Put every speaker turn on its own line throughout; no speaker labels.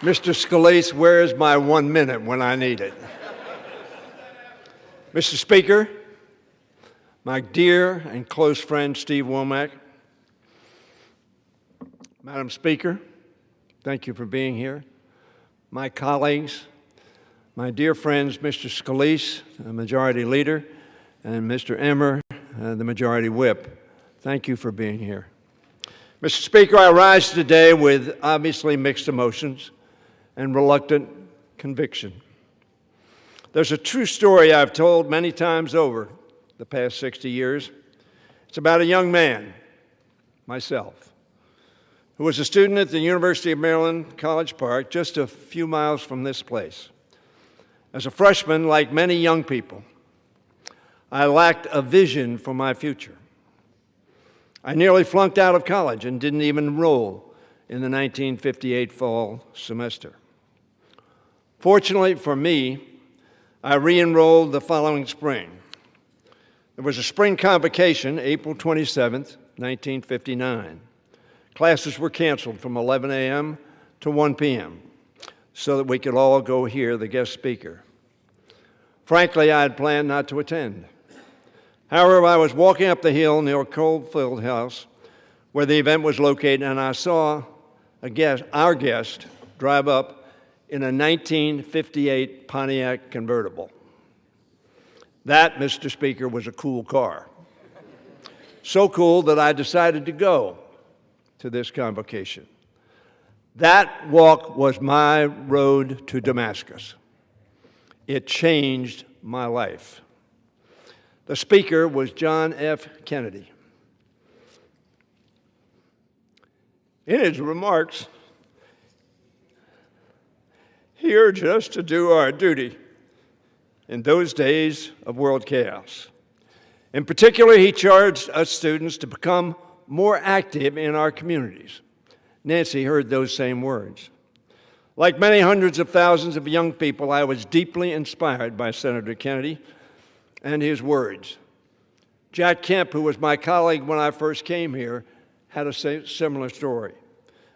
Mr. Scalise, where is my 1 minute when I need it? Mr. Speaker, my dear and close friend Steve Womack, Madam Speaker, thank you for being here. My colleagues, my dear friends, Mr. Scalise, the Majority Leader, and Mr. Emmer, the Majority Whip, thank you for being here. Mr. Speaker, I rise today with obviously mixed emotions and reluctant conviction. There's a true story I've told many times over the past 60 years. It's about a young man, myself, who was a student at the University of Maryland, College Park, just a few miles from this place. As a freshman, like many young people, I lacked a vision for my future. I nearly flunked out of college and didn't even enroll in the 1958 fall semester. Fortunately for me, I re-enrolled the following spring. There was a spring convocation, April 27th, 1959. Classes were canceled from 11 a.m. to 1 p.m. so that we could all go hear the guest speaker. Frankly, I had planned not to attend. However, I was walking up the hill near a coal-filled house where the event was located, and I saw our guest drive up in a 1958 Pontiac convertible. That, Mr. Speaker, was a cool car. So cool that I decided to go to this convocation. That walk was my road to Damascus. It changed my life. The speaker was John F. Kennedy. In his remarks, he urged us to do our duty in those days of world chaos. In particular, he charged us students to become more active in our communities. Nancy heard those same words. Like many hundreds of thousands of young people, I was deeply inspired by Senator Kennedy and his words. Jack Kemp, who was my colleague when I first came here, had a similar story.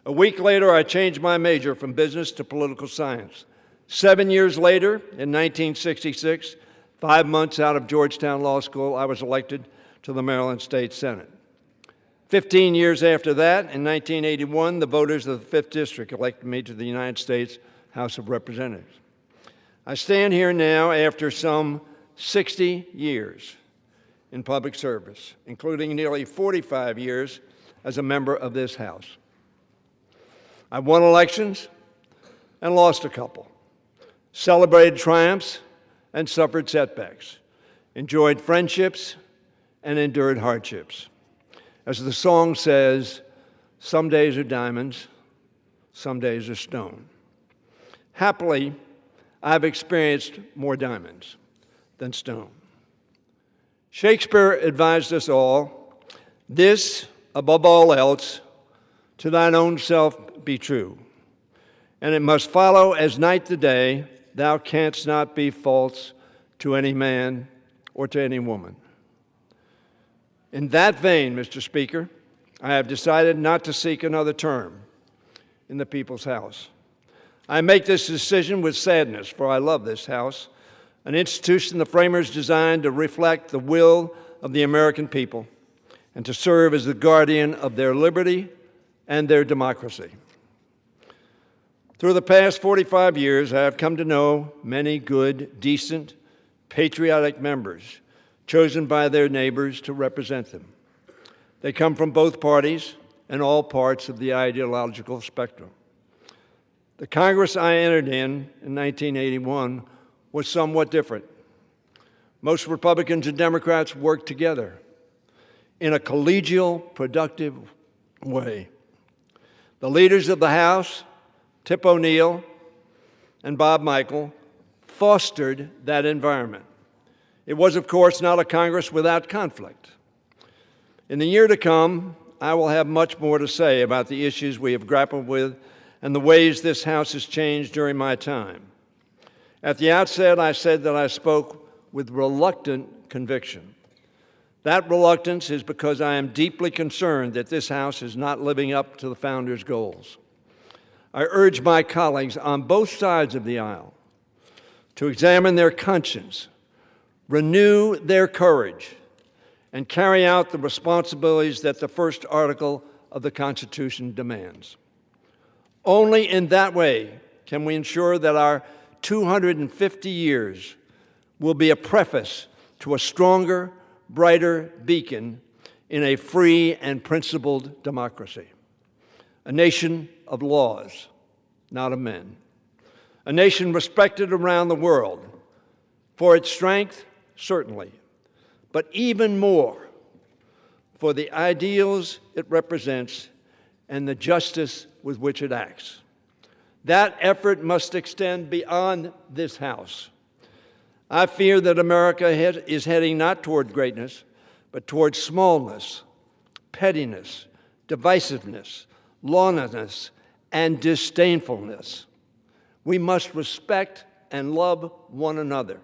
A week later, I changed my major from business to political science. 7 years later, in 1966, 5 months out of Georgetown Law School, I was elected to the Maryland State Senate. 15 years after that, in 1981, the voters of the 5th District elected me to the United States House of Representatives. I stand here now after some 60 years in public service, including nearly 45 years as a member of this House. I won elections and lost a couple, celebrated triumphs and suffered setbacks, enjoyed friendships and endured hardships. As the song says, some days are diamonds, some days are stone. Happily, I've experienced more diamonds than stone. Shakespeare advised us all, this, above all else, to thine own self be true. And it must follow as night the day, thou canst not be false to any man or to any woman. In that vein, Mr. Speaker, I have decided not to seek another term in the People's House. I make this decision with sadness, for I love this House, an institution the framers designed to reflect the will of the American people and to serve as the guardian of their liberty and their democracy. Through the past 45 years, I have come to know many good, decent, patriotic members chosen by their neighbors to represent them. They come from both parties and all parts of the ideological spectrum. The Congress I entered in 1981 was somewhat different. Most Republicans and Democrats worked together in a collegial, productive way. The leaders of the House, Tip O'Neill and Bob Michel, fostered that environment. It was, of course, not a Congress without conflict. In the year to come, I will have much more to say about the issues we have grappled with and the ways this House has changed during my time. At the outset, I said that I spoke with reluctant conviction. That reluctance is because I am deeply concerned that this House is not living up to the Founders' goals. I urge my colleagues on both sides of the aisle to examine their conscience, renew their courage, and carry out the responsibilities that the first article of the Constitution demands. Only in that way can we ensure that our 250 years will be a preface to a stronger, brighter beacon in a free and principled democracy. A nation of laws, not of men. A nation respected around the world for its strength, certainly, but even more for the ideals it represents and the justice with which it acts. That effort must extend beyond this House. I fear that America is heading not toward greatness, but toward smallness, pettiness, divisiveness, lawlessness, and disdainfulness. We must respect and love one another.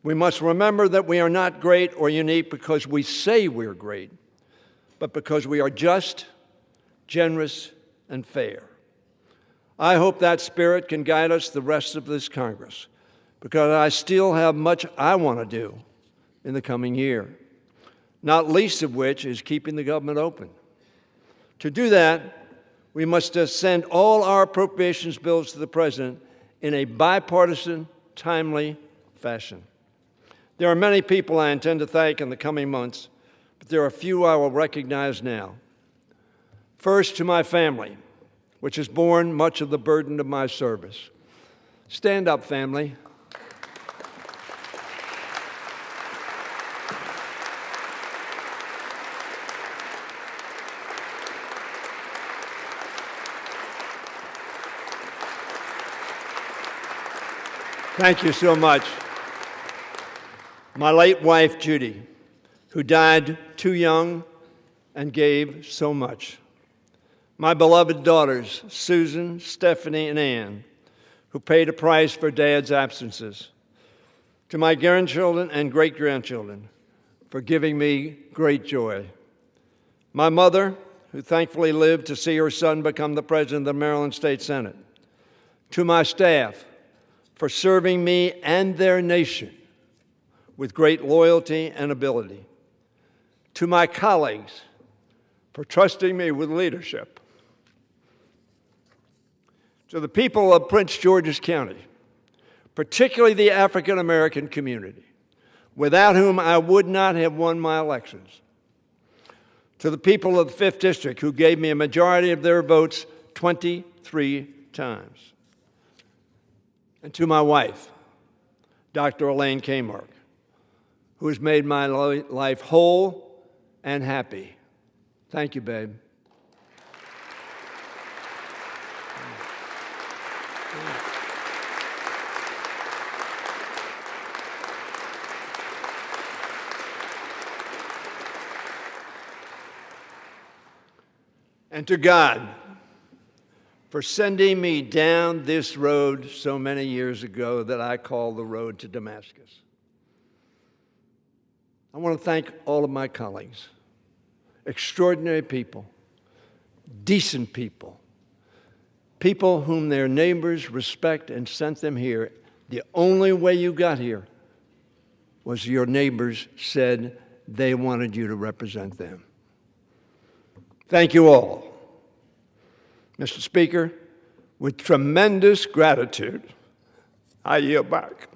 We must remember that we are not great or unique because we say we're great, but because we are just, generous, and fair. I hope that spirit can guide us the rest of this Congress, because I still have much I want to do in the coming year, not least of which is keeping the government open. To do that, we must send all our appropriations bills to the President in a bipartisan, timely fashion. There are many people I intend to thank in the coming months, but there are a few I will recognize now. First, to my family, which has borne much of the burden of my service. Stand up, family. Thank you so much. My late wife, Judy, who died too young and gave so much. My beloved daughters, Susan, Stephanie, and Ann, who paid a price for Dad's absences. To my grandchildren and great-grandchildren, for giving me great joy. My mother, who thankfully lived to see her son become the president of the Maryland State Senate. To my staff, for serving me and their nation with great loyalty and ability. To my colleagues, for trusting me with leadership. To the people of Prince George's County, particularly the African American community, without whom I would not have won my elections. To the people of the 5th District, who gave me a majority of their votes 23 times. And to my wife, Dr. Elaine Kmark, who has made my life whole and happy. Thank you, babe. And to God, for sending me down this road so many years ago that I call the road to Damascus. I want to thank all of my colleagues, extraordinary people, decent people, people whom their neighbors respect and sent them here. The only way you got here was your neighbors said they wanted you to represent them. Thank you all. Mr. Speaker, with tremendous gratitude, I yield back.